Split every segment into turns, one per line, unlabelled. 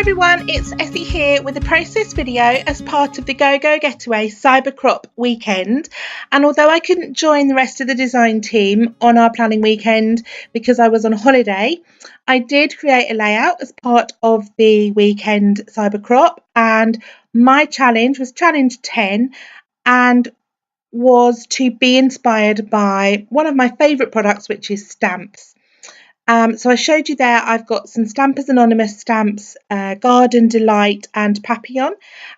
everyone, it's Essie here with a process video as part of the GoGoGetaway Cybercrop weekend. And although I couldn't join the rest of the design team on our planning weekend because I was on holiday, I did create a layout as part of the weekend Cybercrop, and my challenge was challenge 10 and was to be inspired by one of my favourite products, which is stamps. So I showed you there, I've got some Stampers Anonymous stamps, Garden Delight and Papillon,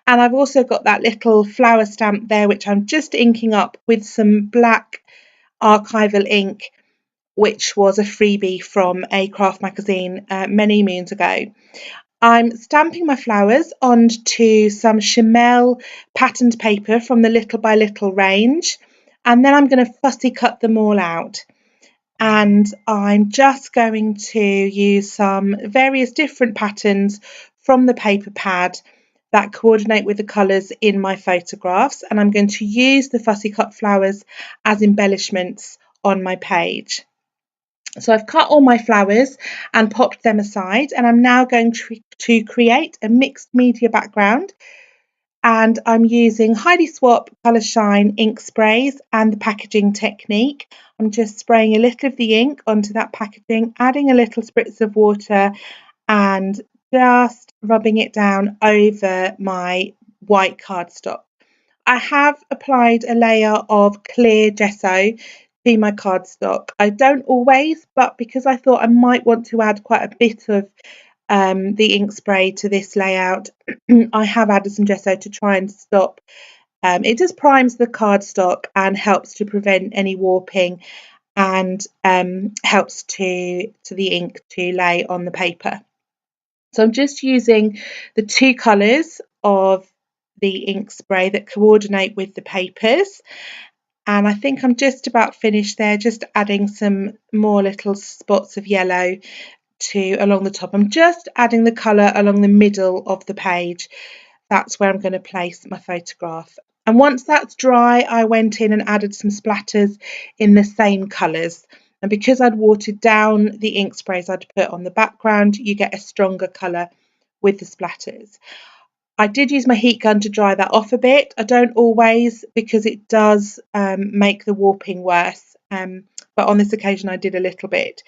and I've also got that little flower stamp there which I'm just inking up with some black archival ink, which was a freebie from a craft magazine many moons ago. I'm stamping my flowers onto some Chamel patterned paper from the Little by Little range, and then I'm going to fussy cut them all out. And I'm just going to use some various different patterns from the paper pad that coordinate with the colours in my photographs, and I'm going to use the fussy cut flowers as embellishments on my page. So I've cut all my flowers and popped them aside, and I'm now going to create a mixed media background, and I'm using Heidi Swap Colour Shine ink sprays and the packaging technique. I'm just spraying a little of the ink onto that packaging, adding a little spritz of water and just rubbing it down over my white cardstock. I have applied a layer of clear gesso to my cardstock. I don't always, but because I thought I might want to add quite a bit of the ink spray to this layout, I have added some gesso to try and stop. It just primes the cardstock and helps to prevent any warping, and helps to the ink to lay on the paper. So I'm just using the two colours of the ink spray that coordinate with the papers, and I think I'm just about finished there, just adding some more little spots of yellow along the top. I'm just adding the colour along the middle of the page. That's where I'm going to place my photograph. And once that's dry, I went in and added some splatters in the same colours. And because I'd watered down the ink sprays I'd put on the background, you get a stronger colour with the splatters. I did use my heat gun to dry that off a bit. I don't always, because it does make the warping worse. But on this occasion I did a little bit.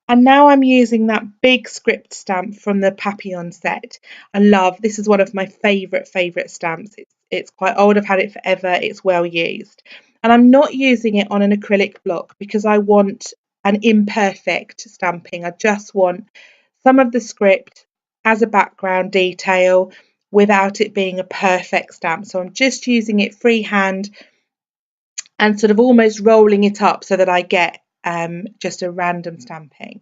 And now I'm using that big script stamp from the Papillon set. This is one of my favourite stamps. It's quite old, I've had it forever, it's well used. And I'm not using it on an acrylic block because I want an imperfect stamping. I just want some of the script as a background detail without it being a perfect stamp. So I'm just using it freehand and sort of almost rolling it up so that I get just a random stamping.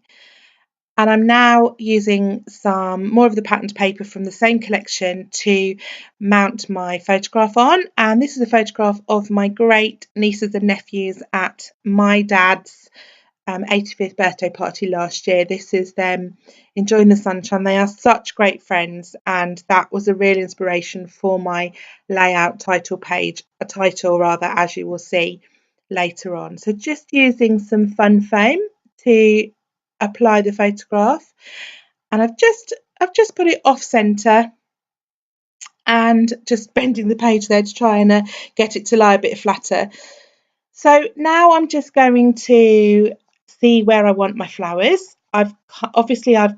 And I'm now using some more of the patterned paper from the same collection to mount my photograph on. And this is a photograph of my great nieces and nephews at my dad's 85th birthday party last year. This is them enjoying the sunshine. They are such great friends, and that was a real inspiration for my layout title page, as you will see later on. So just using some fun foam to apply the photograph, and I've just put it off center and just bending the page there to try and get it to lie a bit flatter. So now I'm just going to see where I want my flowers. I've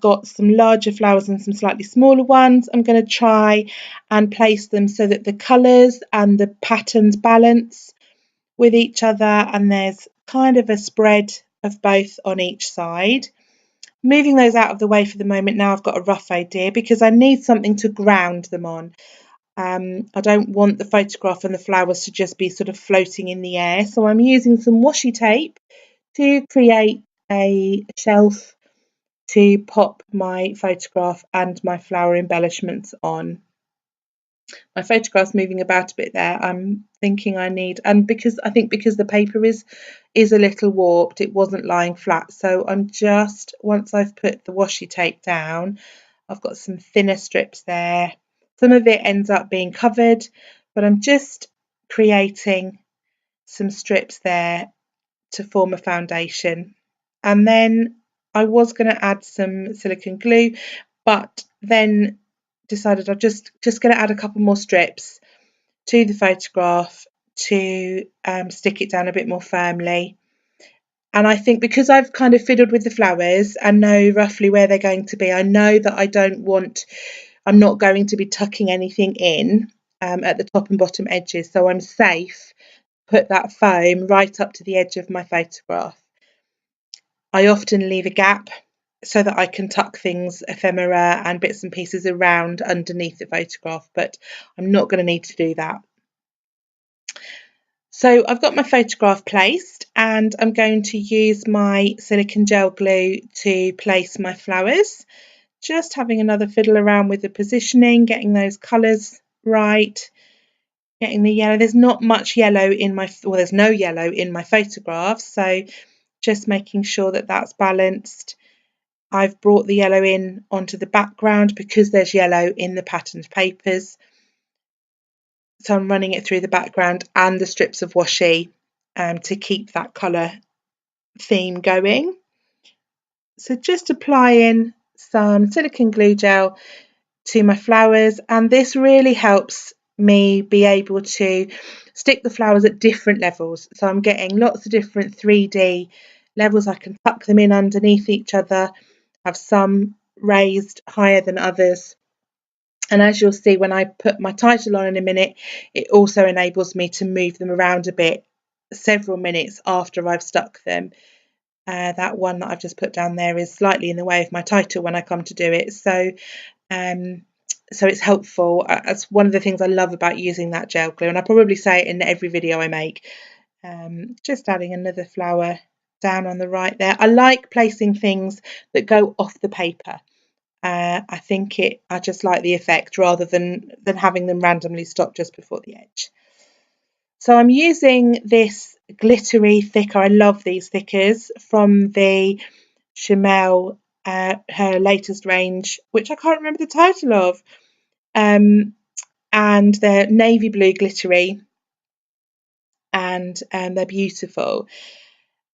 got some larger flowers and some slightly smaller ones. I'm going to try and place them so that the colours and the patterns balance with each other, and there's kind of a spread of both on each side. Moving those out of the way for the moment, now I've got a rough idea because I need something to ground them on. I don't want the photograph and the flowers to just be sort of floating in the air, so I'm using some washi tape to create a shelf to pop my photograph and my flower embellishments on. My photograph's moving about a bit there. I'm thinking I need, and because the paper is a little warped, it wasn't lying flat, so I'm just, once I've put the washi tape down, I've got some thinner strips there. Some of it ends up being covered, but I'm just creating some strips there to form a foundation. And then I was going to add some silicone glue, but then decided I'm just going to add a couple more strips to the photograph to stick it down a bit more firmly. And I think because I've kind of fiddled with the flowers and know roughly where they're going to be, I know that I'm not going to be tucking anything in at the top and bottom edges, so I'm safe. Put that foam right up to the edge of my photograph. I often leave a gap so that I can tuck things, ephemera and bits and pieces around underneath the photograph, but I'm not going to need to do that. So I've got my photograph placed and I'm going to use my silicone gel glue to place my flowers. Just having another fiddle around with the positioning, getting those colours right, getting the yellow. There's not much yellow in there's no yellow in my photograph, so just making sure that that's balanced. I've brought the yellow in onto the background because there's yellow in the patterned papers. So I'm running it through the background and the strips of washi to keep that colour theme going. So just applying some silicone glue gel to my flowers, and this really helps me be able to stick the flowers at different levels. So I'm getting lots of different 3D levels. I can tuck them in underneath each other, have some raised higher than others. And as you'll see when I put my title on in a minute, it also enables me to move them around a bit several minutes after I've stuck them. That one that I've just put down there is slightly in the way of my title when I come to do it. So it's helpful. That's one of the things I love about using that gel glue, and I probably say it in every video I make. Just adding another flower down on the right there. I like placing things that go off the paper. I just like the effect rather than having them randomly stop just before the edge. So I'm using this glittery thicker. I love these thickers from the Chamel, her latest range, which I can't remember the title of. And they're navy blue glittery, and they're beautiful.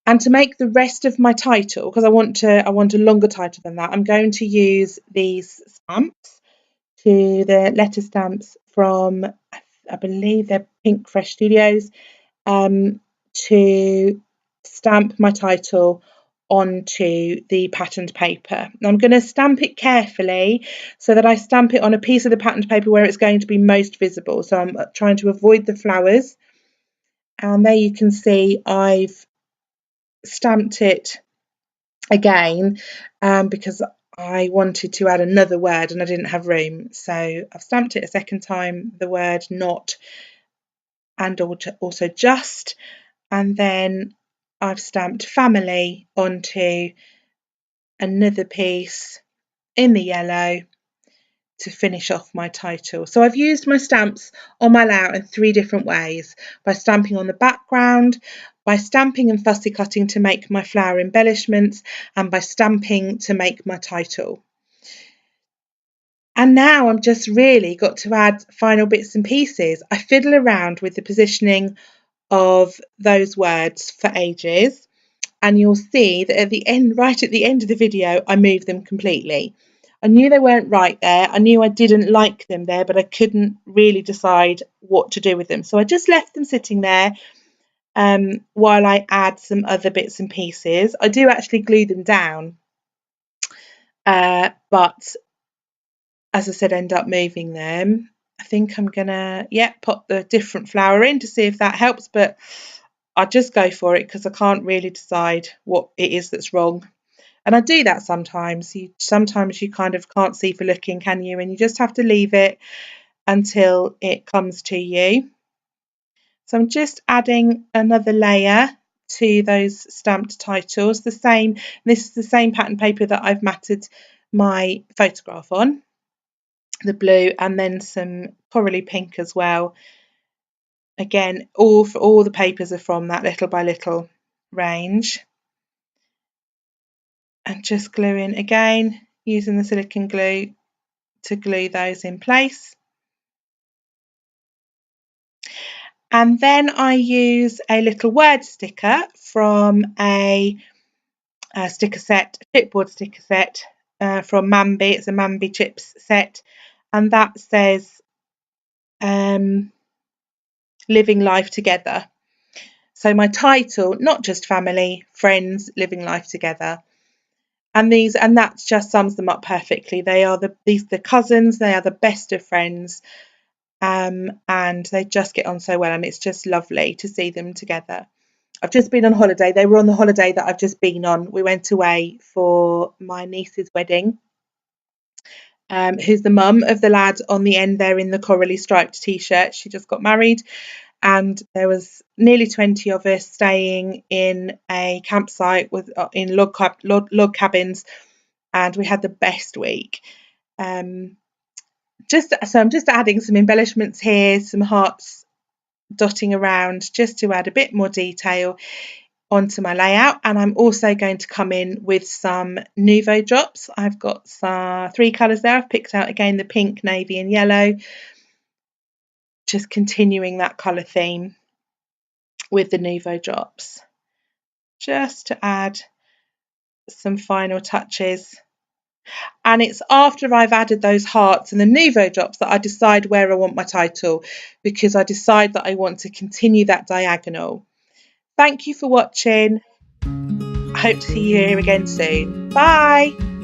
And to make the rest of my title, because I want a longer title than that, I'm going to use these stamps, the letter stamps from, I believe they're Pink Fresh Studios, to stamp my title onto the patterned paper. I'm going to stamp it carefully so that I stamp it on a piece of the patterned paper where it's going to be most visible. So I'm trying to avoid the flowers. And there you can see I've stamped it again because I wanted to add another word and I didn't have room. So I've stamped it a second time, the word not and also just, and then I've stamped family onto another piece in the yellow to finish off my title. So I've used my stamps on my layout in 3 different ways: by stamping on the background, by stamping and fussy cutting to make my flower embellishments, and by stamping to make my title. And now I'm just really got to add final bits and pieces. I fiddle around with the positioning of those words for ages, and you'll see that at the end, right at the end of the video, I moved them completely. I knew they weren't right there. I knew I didn't like them there, but I couldn't really decide what to do with them. So I just left them sitting there while I add some other bits and pieces. I do actually glue them down, but as I said, end up moving them. I think I'm gonna, pop the different flower in to see if that helps, but I just go for it because I can't really decide what it is that's wrong. And I do that sometimes. Sometimes you kind of can't see for looking, can you? And you just have to leave it until it comes to you. So I'm just adding another layer to those stamped titles. This is the same pattern paper that I've matted my photograph on, the blue, and then some corally pink as well. Again, all the papers are from that Little by Little range. And just gluing again, using the silicone glue to glue those in place. And then I use a little word sticker from a sticker set, a chipboard sticker set from Mambi. It's a Mambi chips set, and that says living life together. So my title, not just family, friends, living life together. And that just sums them up perfectly. They are the cousins, they are the best of friends. And they just get on so well, and it's just lovely to see them together. I've just been on holiday. They were on the holiday that I've just been on. We went away for my niece's wedding, who's the mum of the lad on the end there in the corally striped t-shirt. She just got married, and there was nearly 20 of us staying in a campsite in log cabins, and we had the best week. I'm just adding some embellishments here, some hearts dotting around just to add a bit more detail onto my layout. And I'm also going to come in with some Nouveau drops. I've got 3 colours there. I've picked out again the pink, navy and yellow, just continuing that colour theme with the Nouveau drops, just to add some final touches. And it's after I've added those hearts and the Nouveau drops that I decide where I want my title, because I decide that I want to continue that diagonal. Thank you for watching. I hope to see you here again soon. Bye.